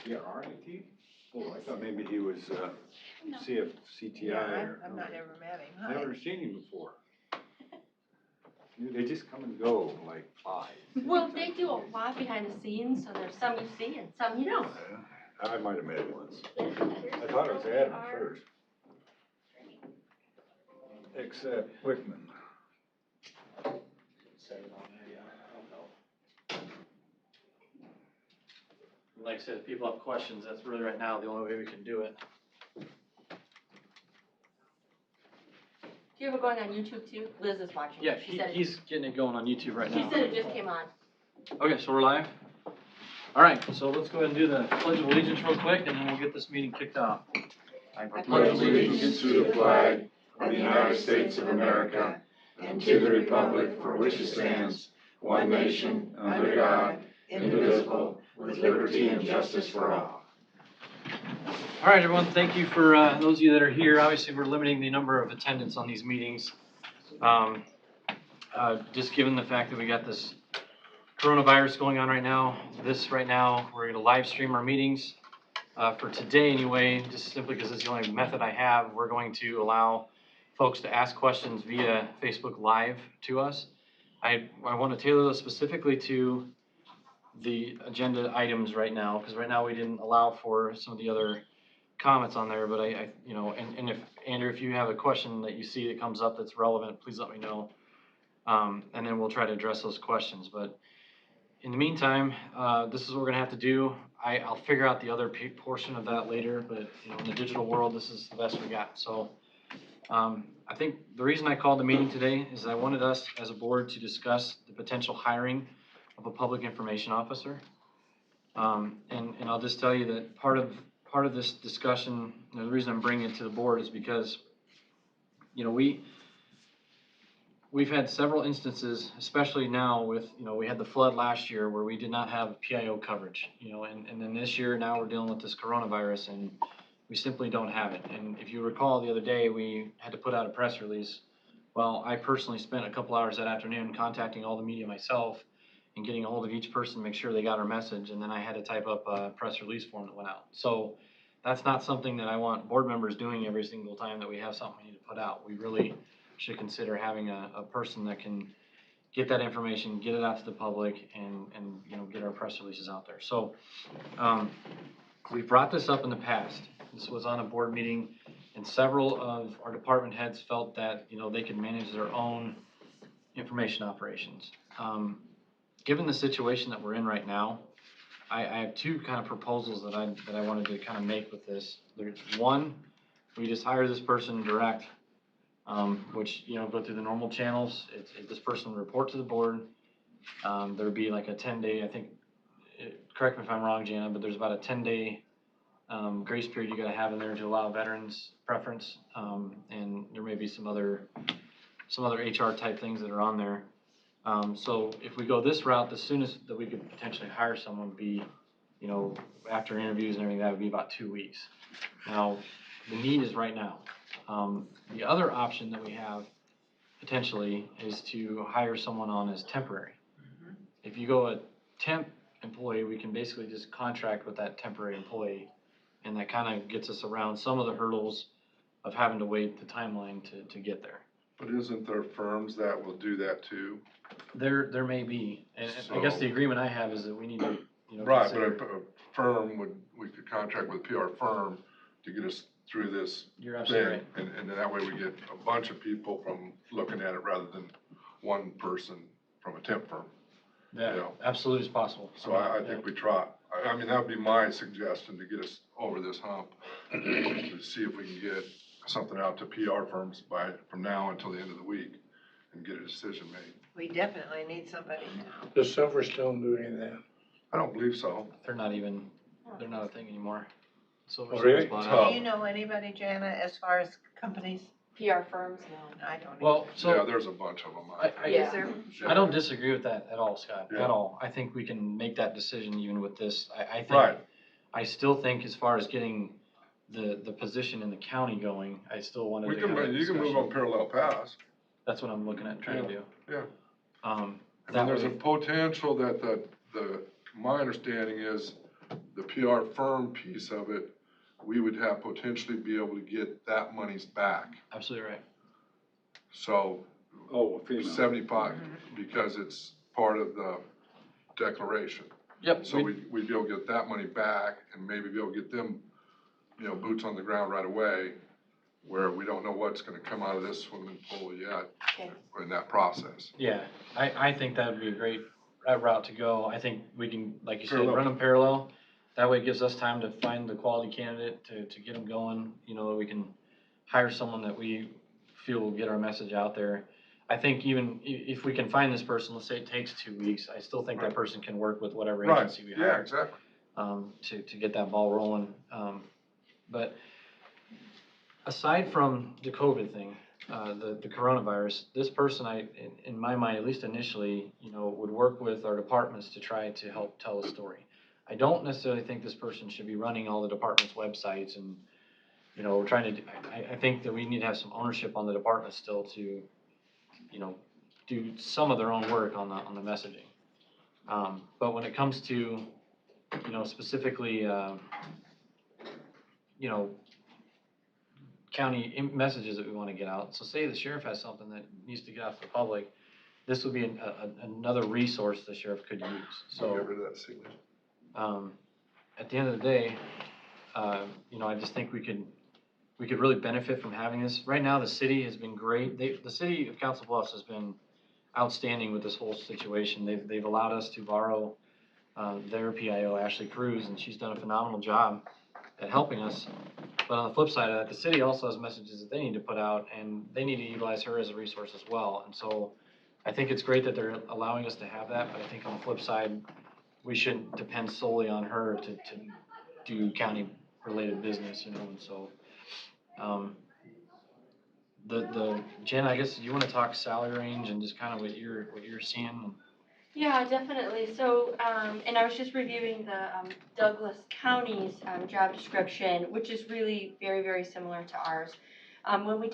Yeah, RIT? Oh, I thought maybe he was, CTI Yeah, or. I've not ever met him. I've never seen him before. They just come and go like flies. Well, they do a lot behind the scenes, so there's some you see and some you don't. I might have met him once. I thought it was Adam at first. Except Wickman. Like I said, if people have questions, that's really right now the only way we can do it. Do you have it going on YouTube too? Liz is watching. Yeah, She said he's getting it going on YouTube right She now. said it just came on. Okay, so we're live? All right, so let's go ahead and do the Pledge of Allegiance real quick, and then we'll get this meeting kicked off. I pledge allegiance to the flag of the United States of America and to the republic for which it stands, one nation, under God, indivisible, with liberty and justice for all. All right, everyone, thank you for those of you that are here. Obviously, we're limiting the number of attendance on these meetings. Just given the fact that we got this coronavirus going on right now, we're going to live stream our meetings. For today anyway, just simply because it's the only method I have, we're going to allow folks to ask questions via Facebook Live to us. I want to tailor those specifically to the agenda items right now, because right now we didn't allow for some of the other comments on there, but and if, Andrew, if you have a question that you see that comes up that's relevant, please let me know. And then we'll try to address those questions. But in the meantime, this is what we're gonna have to do. I'll figure out the other portion of that later, but in the digital world, this is the best we got. So I think the reason I called the meeting today is I wanted us as a board to discuss the potential hiring of a public information officer. And I'll just tell you that part of this discussion, the reason I'm bringing it to the board is because, we've had several instances, especially now with, we had the flood last year where we did not have PIO coverage, and then this year now we're dealing with this coronavirus and we simply don't have it. And if you recall the other day, we had to put out a press release. Well, I personally spent a couple hours that afternoon contacting all the media myself and getting a hold of each person to make sure they got our message, and then I had to type up a press release form that went out. So that's not something that I want board members doing every single time that we have something we need to put out. We really should consider having a person that can get that information, get it out to the public, and get our press releases out there. So we've brought this up in the past. This was on a board meeting, and several of our department heads felt that they could manage their own information operations. Given the situation that we're in right now, I have two kind of proposals that I wanted to kind of make with this. There's one, we just hire this person direct, which go through the normal channels. This person would report to the board. There'd be like a 10-day, I think. Correct me if I'm wrong, Jana, but there's about a 10-day grace period you got to have in there to allow veterans preference, and there may be some other HR type things that are on there. So if we go this route, the soonest that we could potentially hire someone would be, after interviews and everything, that would be about 2 weeks. Now, the need is right now. The other option that we have potentially is to hire someone on as temporary. Mm-hmm. If you go a temp employee, we can basically just contract with that temporary employee, and that kind of gets us around some of the hurdles of having to wait the timeline to get there. But isn't there firms that will do that too? There may be, and I guess the agreement I have is that we need to, right, consider. but a firm we could contract with a PR firm to get us through this You're absolutely thing, right. and that way we get a bunch of people from looking at it rather than one person from a temp firm. That absolutely is possible. So I think we try. I mean, that would be my suggestion to get us over this hump, to see if we can get something out to PR firms from now until the end of the week and get a decision made. We definitely need somebody now. Does Silverstone do any of that? I don't believe so. They're not a thing anymore. So Oh, really? Do you know anybody, Jana, as far as companies? PR firms, no. I don't. Well, so yeah, there's a bunch of them. Is there? I don't disagree with that at all, Scott. Yeah. At all. I think we can make that decision even with this. I think. Right. I still think, as far as getting the position in the county going, I still wanted to have a You can move on parallel paths. That's what I'm looking at trying to do. Yeah. That And there's a potential that my understanding is the PR firm piece of it, we would have potentially be able to get that money's back. Absolutely right. So Oh, a female. 75, because it's part of the declaration. Yep. So we'd be able to get that money back and maybe be able to get them, you know, boots on the ground right away, where we don't know what's gonna come out of this swimming pool yet Okay. in that process. Yeah, I think that would be a great route to go. I think we can, like you said, Parallel. run them parallel. That way it gives us time to find the quality candidate to get them going, you know, we can hire someone that we feel will get our message out there. I think even if we can find this person, let's say it takes 2 weeks, I still think that person can work with whatever agency we Yeah, hire, exactly. to get that ball rolling. But aside from the COVID thing, the coronavirus, this person, in my mind, at least initially, you know, would work with our departments to try to help tell a story. I don't necessarily think this person should be running all the departments' websites and, you know, we're trying to, I think that we need to have some ownership on the department still to, you know, do some of their own work on the messaging. But when it comes to, you know, specifically, you know, county messages that we want to get out. So say the sheriff has something that needs to get out to the public, this would be another resource the sheriff could use. So get So, rid of that signature. at the end of the day, you know, I just think we could really benefit from having this. Right now, the city has been great. The city of Council Bluffs has been outstanding with this whole situation. They've allowed us to borrow their PIO, Ashley Cruz, and she's done a phenomenal job at helping us. But on the flip side of that, the city also has messages that they need to put out, and they need to utilize her as a resource as well. And so I think it's great that they're allowing us to have that, but I think on the flip side, we shouldn't depend solely on her to do county-related business, you know, and so. Jen, I guess you wanna talk salary range and just kind of what you're seeing? Yeah, definitely. So, and I was just reviewing the Douglas County's job description, which is really very, very similar to ours. When we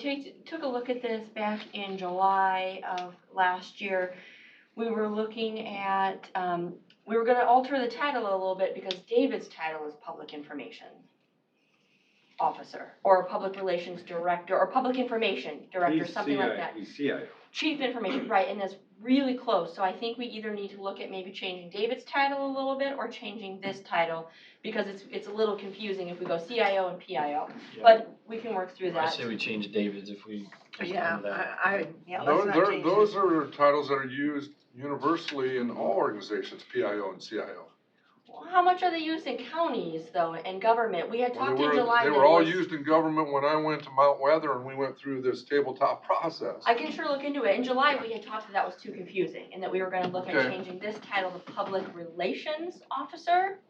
took a look at this back in July of last year, we were looking at, we were gonna alter the title a little bit because David's title is Public Information Officer, or Public Relations Director, or Public Information Director, something like that. He's CIO. Chief Information, right, and that's really close, so I think we either need to look at maybe changing David's title a little bit or changing this title, because it's a little confusing if we go CIO and PIO, but we can work through I that. say we change David's if we just Yeah, come to that. yeah, let's not change Those it. are titles that are used universally in all organizations, PIO and CIO. How much are they used in counties, though, and government? We had Well, talked in July they that were it all was- used in government when I went to Mount Weather and we went through this tabletop process. I can sure look into it. In July, we had talked that was too confusing, and that we were gonna look at Okay. changing this title to Public Relations Officer.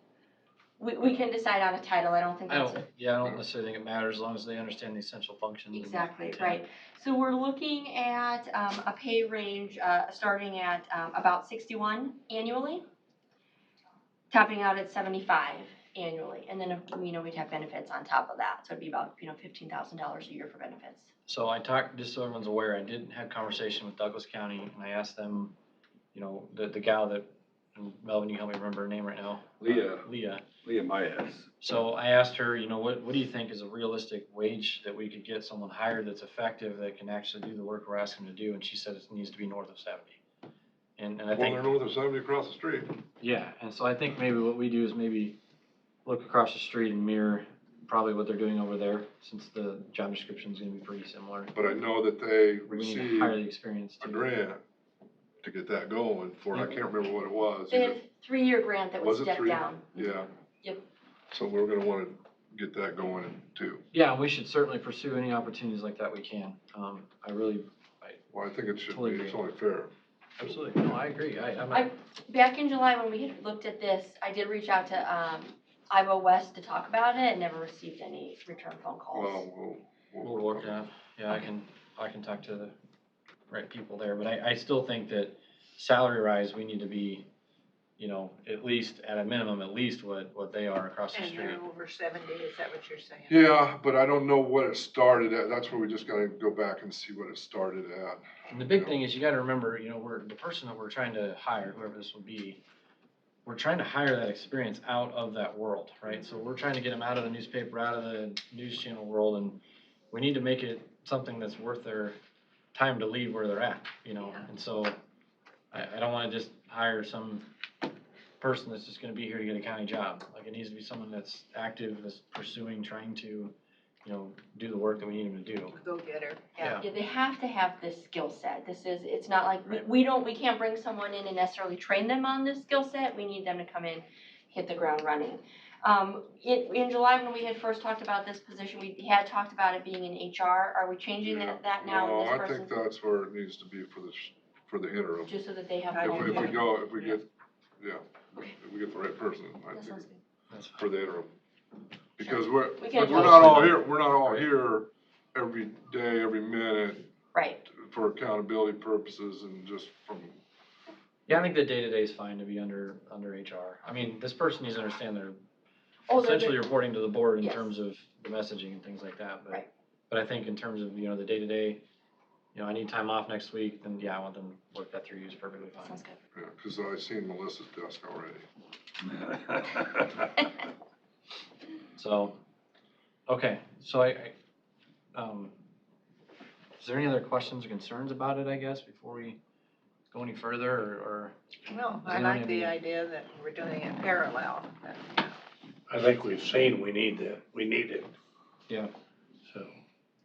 We can decide on a title, I don't think I that's don't necessarily think it matters as long as they understand the essential functions. and exactly, intent. right. So we're looking at, a pay range, starting at, about 61 annually, topping out at 75 annually, and then, you know, we'd have benefits on top of that, so it'd be about, you know, $15,000 a year for benefits. So I talked, just so everyone's aware, I did have conversation with Douglas County, and I asked them, you know, the gal that, and Melvin, you help me remember her name right now. Leah Maez. So I asked her, you know, what do you think is a realistic wage that we could get someone hired that's effective, that can actually do the work we're asking them to do, and she said it needs to be north of 70. And I Well, think, they're north of 70 across the street. yeah, and so I think maybe what we do is maybe look across the street and mirror probably what they're doing over there, since the job description's gonna be pretty similar. But I know that they We need to hire the received experience a too. grant to get that going for, I can't remember what it was. They had a 3-year grant that was Was it stepped 3? down. Yeah. Yep. So we're gonna wanna get that going too. Yeah, and we should certainly pursue any opportunities like that we can. I really, Well, I think it should Totally be, agree. it's only fair. absolutely, no, I agree, I'm Back in July, when we had looked at this, I did reach out to, Iowa West to talk about it, and never received any return phone calls. Well, we'll work it out. Yeah, I can talk to the right people there, but I still think that salary rise, we need to be, you know, at least, at a minimum, at least what they are across the And street. they're over 70, is that what you're saying? Yeah, but I don't know what it started at. That's where we just gotta go back and see what it started at. And the big thing is you gotta remember, you know, the person that we're trying to hire, whoever this would be, we're trying to hire that experience out of that world, right? So we're trying to get them out of the newspaper, out of the news channel world, and we need to make it something that's worth their time to leave where they're at, you know? Yeah. And so I don't wanna just hire some person that's just gonna be here to get a county job. Like, it needs to be someone that's active, that's pursuing, trying to, you know, do the work that we need them to do. Go getter, yeah. Yeah, they have to have this skill set. It's not like, we can't bring someone in and necessarily train them on this skill set. We need them to come in, hit the ground running. In July, when we had first talked about this position, we had talked about it being in HR. Are we changing that now? No, in this I think person's- that's where it needs to be for the interim. Just so that they have. I all do the- If we Yeah. get the right person, I That think, sounds good. That's fine. for the interim. Because we're We can not all here, every day, every minute Right. for accountability purposes and just from, Yeah, I think the day-to-day is fine to be under HR. I mean, this person needs to understand they're Oh, they're essentially reporting to the board in Yes. terms of the messaging and things like that, but. Right. But I think in terms of, you know, the day-to-day, you know, I need time off next week, then yeah, I want them to work that through you is perfectly That fine. sounds good. yeah, cause I've seen Melissa's desk already. So, okay, so is there any other questions or concerns about it, I guess, before we go any further, or? No, Is I there like any- the idea that we're doing it parallel. I think we've seen we need it, Yeah. so.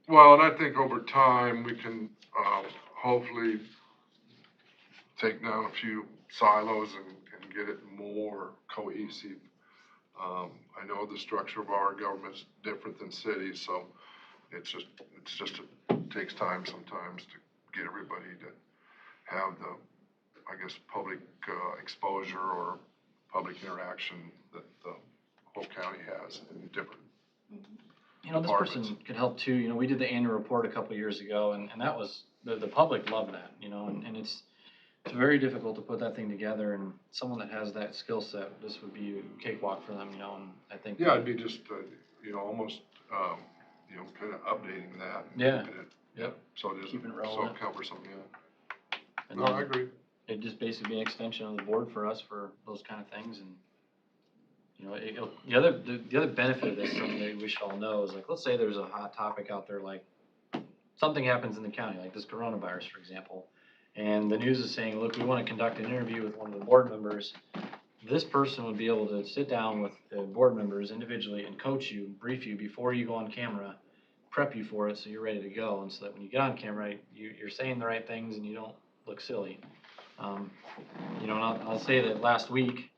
Well, and I think over time, we can, hopefully take down a few silos and get it more cohesive. I know the structure of our government's different than cities, so it takes time sometimes to get everybody to have the, I guess, public, exposure or public interaction that the whole county has in different. You know, this person could help too, you know, we did the annual report a couple years ago, and that was, the public loved that, you know, and it's very difficult to put that thing together, and someone that has that skill set, this would be a cakewalk for them, you know, and I think. Yeah, it'd be just, you know, almost, you know, kind of updating that. and Yeah. keeping it- Yep. So it isn't Keeping it so relevant. cumbersome, yeah. And No, I then agree. it'd just basically be an extension of the board for us for those kind of things, and, you know, the other benefit of this, something that we should all know, is like, let's say there's a hot topic out there, like, something happens in the county, like this coronavirus, for example, and the news is saying, look, we wanna conduct an interview with one of the board members. This person would be able to sit down with the board members individually and coach you, brief you before you go on camera, prep you for it so you're ready to go, and so that when you get on camera, you're saying the right things and you don't look silly. You know, and I'll say that last week,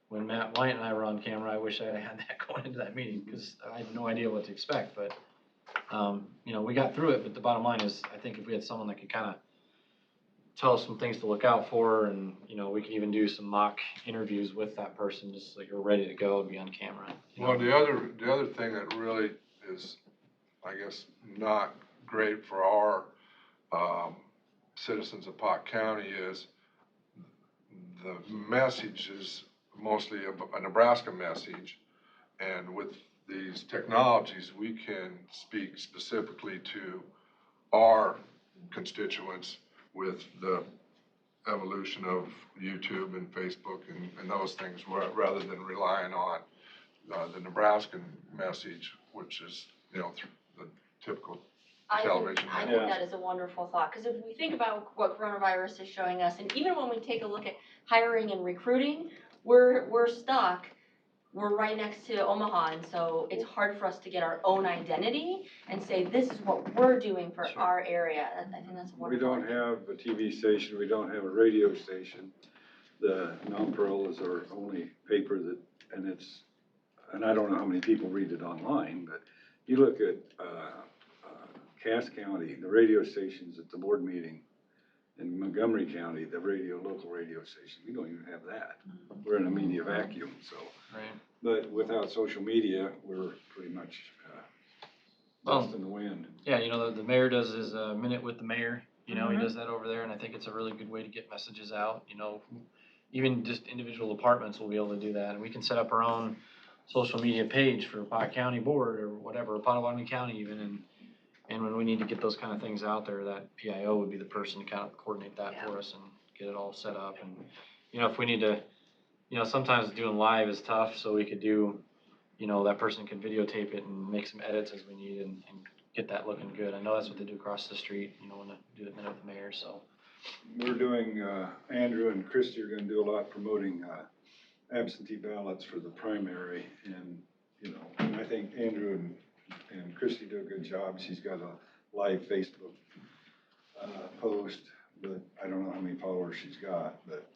when Matt White and I were on camera, I wish I had that going into that meeting, because I had no idea what to expect, but, you know, we got through it, but the bottom line is, I think if we had someone that could kinda tell us some things to look out for, and, you know, we can even do some mock interviews with that person, just so you're ready to go and be on camera. You know? Well, the other thing that really is, I guess, not great for our, citizens of Pot County is the message is mostly a Nebraska message. And with these technologies, we can speak specifically to our constituents with the evolution of YouTube and Facebook and those things, rather than relying on the Nebraskan message, which is, you know, the typical television. I think that is a wonderful thought, because if we think about what coronavirus is showing us, and even when we take a look at hiring and recruiting, we're stuck. We're right next to Omaha, and so it's hard for us to get our own identity and say, this is what we're doing for Sure. our area. I think that's We wonderful. don't have a TV station, we don't have a radio station. The non-pareil is our only paper that, and I don't know how many people read it online, but you look at, Cass County, the radio stations at the board meeting. In Montgomery County, the local radio station, we don't even have that. We're in a media vacuum, so. Right. But without social media, we're pretty much, lost in the wind. Yeah, you know, the mayor does his minute with the mayor, you know, he does that over there, and I think it's a really good way to get messages out, you know. Even just individual departments will be able to do that, and we can set up our own social media page for Pot County Board or whatever, Potawatomi County even, and when we need to get those kind of things out there, that PIO would be the person to kind of coordinate that for us and get it all set up, and, you know, if we need to you know, sometimes doing live is tough, so we could do, you know, that person could videotape it and make some edits as we need and get that looking good. I know that's what they do across the street, you know, when they do it with the mayor, so. We're doing, Andrew and Christie are gonna do a lot promoting, absentee ballots for the primary, and, you know, and I think Andrew and Christie do a good job. She's got a live Facebook, post, but I don't know how many followers she's got, but,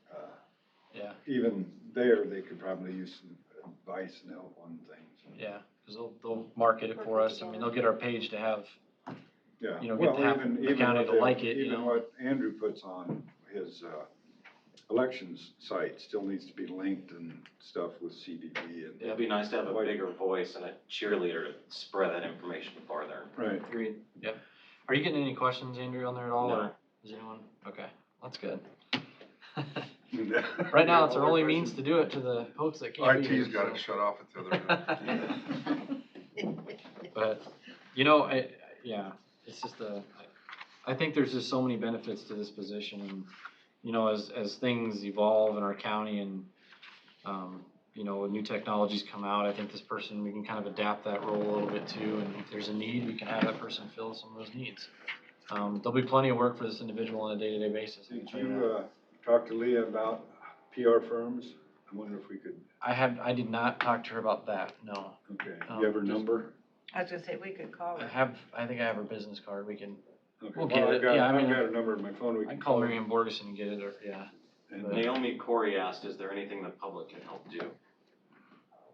Yeah, even there, they could probably use some advice and help on things. yeah, because they'll market it for us. I mean, they'll get our page to have, Yeah, you know, get well, half even, the even county what to the- like it, you even know. what Andrew puts on his, elections site still needs to be linked and stuff with CBB and. It'd be nice to have a bigger voice and a cheerleader to spread that information farther. Right. Agreed, yep. Are you getting any questions, Andrew, on there at all, No. or is anyone, okay, that's good. Right now, it's our only means to do it to the folks that can't be here. IT's got it so. shut off at the other end. But, you know, yeah, it's just I think there's just so many benefits to this position, and, you know, as things evolve in our county and, you know, when new technologies come out, I think this person, we can kind of adapt that role a little bit too, and if there's a need, we can have that person fill some of those needs. There'll be plenty of work for this individual on a day-to-day basis. I can Did tell you that. you, talk to Leah about PR firms? I wonder if we could, I did not talk to her about that, no. okay, you have her Just- number? I was gonna say, we could call her. I think I have her business card, we can, Okay, We'll well, get I've it. got, Yeah, I I've mean, got her number in my phone, we I can can call her. Miriam Borgeson and get it, or, yeah. And, Naomi Corey asked, is there anything the public can help do?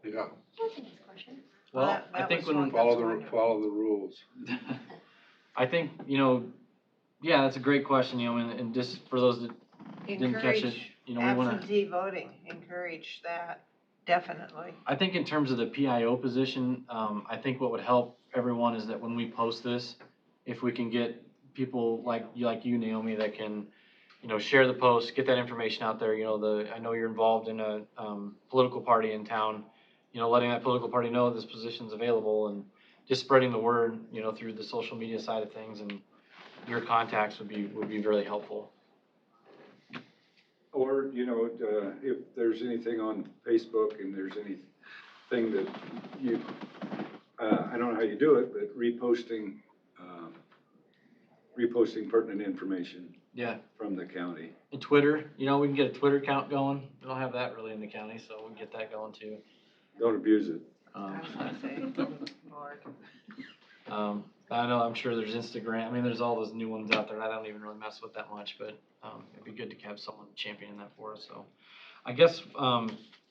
Yeah, That's a nice question. Well, That- I that think was when, one- follow the rules. I think, you know, yeah, that's a great question, you know, and just for those that didn't catch it, Encourage you know, we wanna, absentee voting, encourage that, definitely. I think in terms of the PIO position, I think what would help everyone is that when we post this, if we can get people like you, Naomi, that can, you know, share the post, get that information out there, you know, I know you're involved in a, political party in town, you know, letting that political party know this position's available and just spreading the word, you know, through the social media side of things, and your contacts would be really helpful. or, you know, if there's anything on Facebook and there's anything that you, I don't know how you do it, but reposting pertinent information Yeah, from the county. and Twitter, you know, we can get a Twitter account going. We don't have that really in the county, so we can get that going too. Don't abuse it. I was gonna say, Lord. I know, I'm sure there's Instagram. I mean, there's all those new ones out there. I don't even really mess with that much, but it'd be good to have someone championing that for us. So, I guess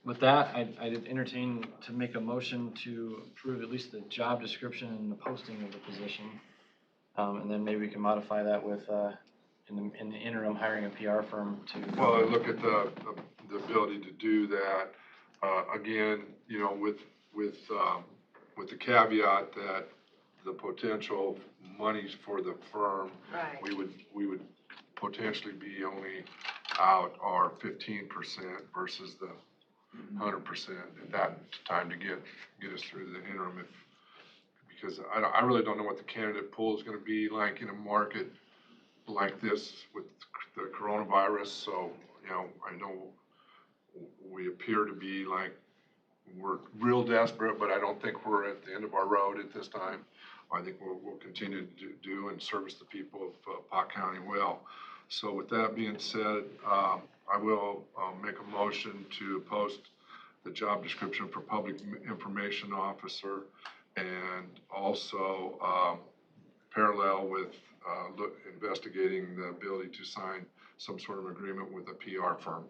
with that, I'd entertain to make a motion to approve at least the job description and the posting of the position, and then maybe we can modify that with in the interim hiring a PR firm to. Well, I look at the ability to do that, again, you know, with the caveat that the potential monies for the firm, Right. we would potentially be only out our 15% versus the 100% at that time to get us through the interim, because I really don't know what the candidate pool is gonna be like in a market like this with the coronavirus. So, you know, I know we appear to be like we're real desperate, but I don't think we're at the end of our road at this time. I think we'll continue to do and service the people of Pot County well. So with that being said, I will make a motion to post the job description for public information officer, and also parallel with investigating the ability to sign some sort of agreement with a PR firm.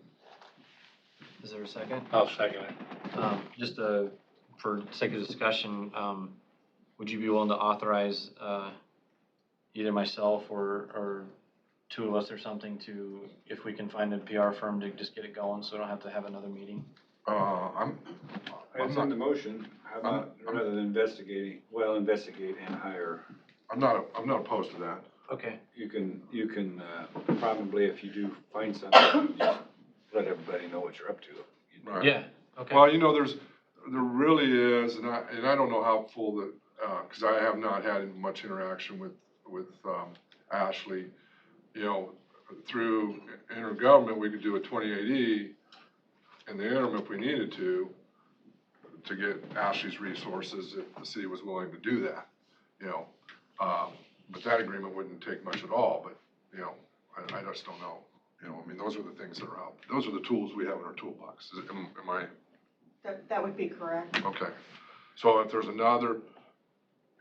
Is there a second? I'll second it. Just for sake of discussion, would you be willing to authorize either myself or two of us or something to, if we can find a PR firm to just get it going, so we don't have to have another meeting? It's in the motion, how about, rather than investigate and hire, I'm not opposed to that. Okay. you can, probably, if you do find something, just let everybody know what you're up to. Right. Yeah, okay. Well, you know, there really is, and I don't know how full the, cause I have not had much interaction with Ashley. You know, through intergovernment, we could do a 28E, in the interim, if we needed to get Ashley's resources, if the city was willing to do that, you know. But that agreement wouldn't take much at all, but, you know, I just don't know. You know, I mean, those are the things that are out, those are the tools we have in our toolbox. Am I, That would be correct. okay. So if there's another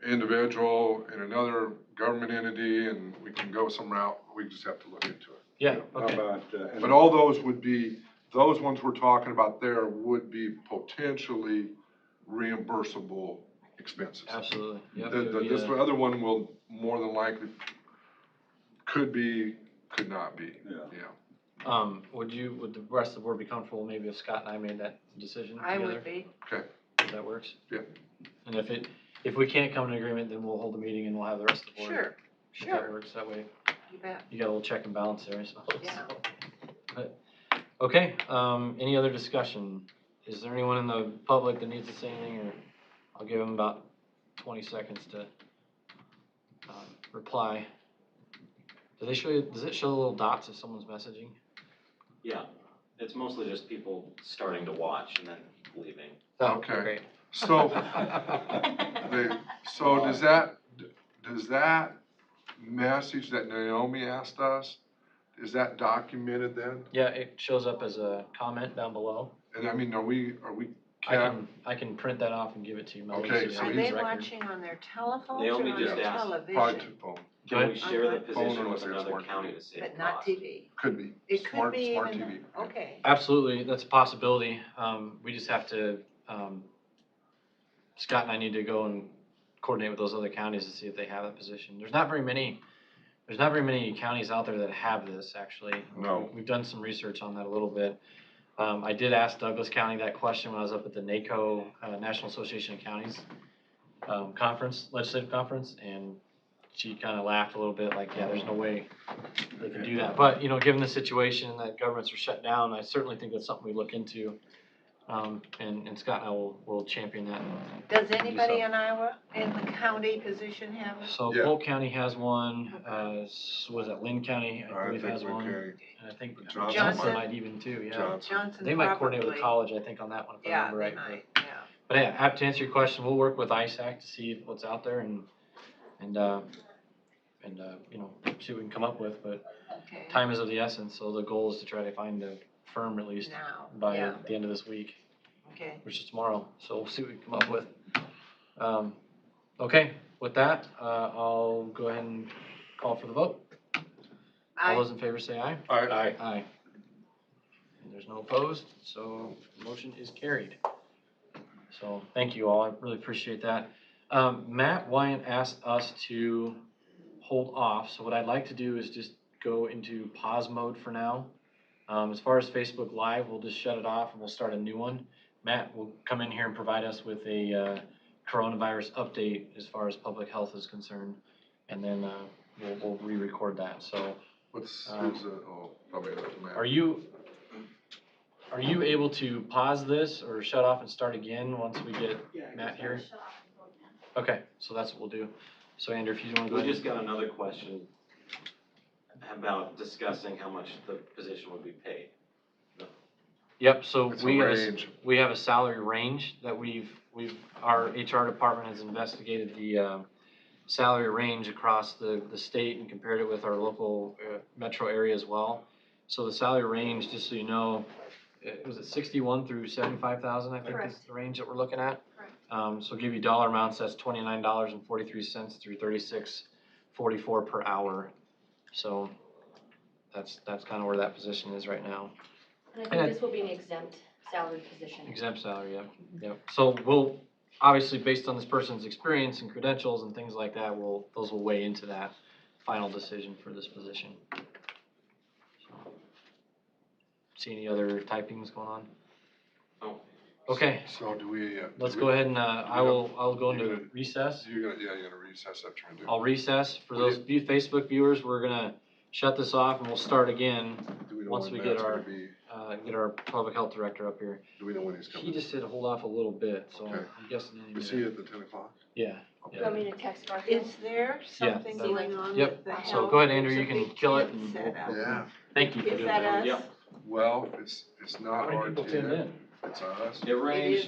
individual in another government entity and we can go some route, we just have to look into it. Yeah, How okay. about, But all those would be, those ones we're talking about there would be potentially reimbursable expenses. Absolutely, yep. The, it would be this a- other one will more than likely, could be, could not be, Yeah. yeah. would the rest of the board be comfortable maybe if Scott and I made that decision I together? would be. Okay, If that works? Yeah. And if we can't come to an agreement, then we'll hold a meeting and we'll have the rest of the board. Sure, If that sure. works, that way You bet. you got a little check and balance there, I suppose. Yeah. But, okay, any other discussion? Is there anyone in the public that needs to say anything, or I'll give them about 20 seconds to reply. Does it show the little dots if someone's messaging? Yeah, it's mostly just people starting to watch and then leaving. Oh, Okay. great. so, so does that message that Naomi asked us, is that documented then? Yeah, it shows up as a comment down below. And I mean, are we I can print that off and give it to you, Melody. Okay, you so have Are it they as record. watching on their telephones or Naomi on just their asked. probably television? to phone? Can we Good. share the Okay. position Phone with or another smart county TV. to save But not cost? TV? Could be. It could Smart be TV. even, okay. Absolutely, that's a possibility. We just have to, Scott and I need to go and coordinate with those other counties to see if they have that position. There's not very many counties out there that have this, actually. No. We've done some research on that a little bit. I did ask Douglas County that question when I was up at the NACO, National Association of Counties, legislative conference, and she kind of laughed a little bit, like, yeah, there's no way they can do that. But, you know, given the situation that governments are shut down, I certainly think that's something we look into. And Scott and I will champion that. Does anybody in Iowa, in the county position have it? So Yeah. Polk County has one, was it Lynn County, I I believe think has Lynn one. County. And I think Johnson Johnson might. might even too, yeah. Johnson. Johnson They might coordinate with the probably. college, I think, on that one, if I Yeah, remember they right. might, But- yeah. But yeah, to answer your question, we'll work with ISAC to see what's out there and you know, see what we can come up with, but Okay. time is of the essence, so the goal is to try to find a firm at least Now, by yeah, the end of this week, okay. which is tomorrow, so we'll see what we can come up with. Okay, with that, I'll go ahead and call for the vote. All those in favor say aye. Aye. Aye. And there's no opposed, so the motion is carried. So, thank you all, I really appreciate that. Matt Wyant asked us to hold off, so what I'd like to do is just go into pause mode for now. As far as Facebook Live, we'll just shut it off and we'll start a new one. Matt will come in here and provide us with a coronavirus update as far as public health is concerned, and then we'll re-record that, so. Who's probably not Matt. Are you able to pause this or shut off and start again once we get Matt here? Okay, so that's what we'll do. So Andrew, if you want to go We ahead. just got another question about discussing how much the position would be paid. Yep, so It's a we range. have a salary range that our HR department has investigated the salary range across the state and compared it with our local metro area as well. So the salary range, just so you know, was it 61 through 75,000, I think is Correct. the range that we're looking at. Correct. So give you dollar amounts, that's $29.43 through $36.44 per hour. So that's kind of where that position is right now. And I think this will be an exempt salary position. Exempt salary, yep. So we'll, obviously, based on this person's experience and credentials and things like that, those will weigh into that final decision for this position. So, see any other typings going on? Oh, Okay, So do we? let's go ahead and, I'll go into recess. You're gonna recess after you do. I'll recess. For those Facebook viewers, we're gonna shut this off and we'll start again Do we know once when we Matt's get our, gonna be- get our public health director up here. Do we know when he's coming? He just said hold off a little bit, so Okay. I'm guessing any We see minute. you at the 10 o'clock? Yeah. You want me to text Garfield? Is there Yeah, something that- going on Yep. with the health? So go ahead, Andrew, There's you a can big kill it tent and set up. Yeah. thank you for Is doing that that. us? Yeah. Well, it's How not many our people tuned in? it's us. It ranged